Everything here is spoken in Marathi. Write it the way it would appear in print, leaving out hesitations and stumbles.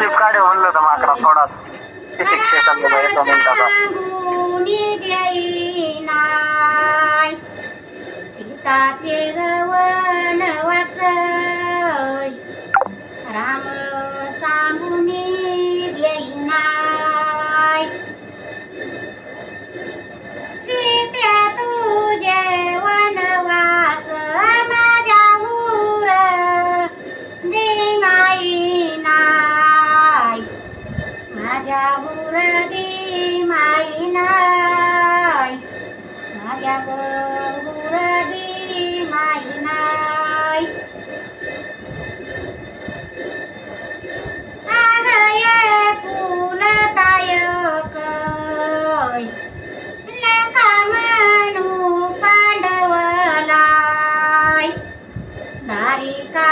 नशीब काढे म्हणलं तर माकडा थोडाच शिक्षक एका मिनिटाचा सीताचे गवन वास राम सांगून देईनाय सीते तुझे वनवास माझ्या उर दिमाई नाय माझ्या उर दिमाई नाय माझ्या उर दिमाई नाय आगये फुलदायक लेका म्हणू पांडवलाय दारिका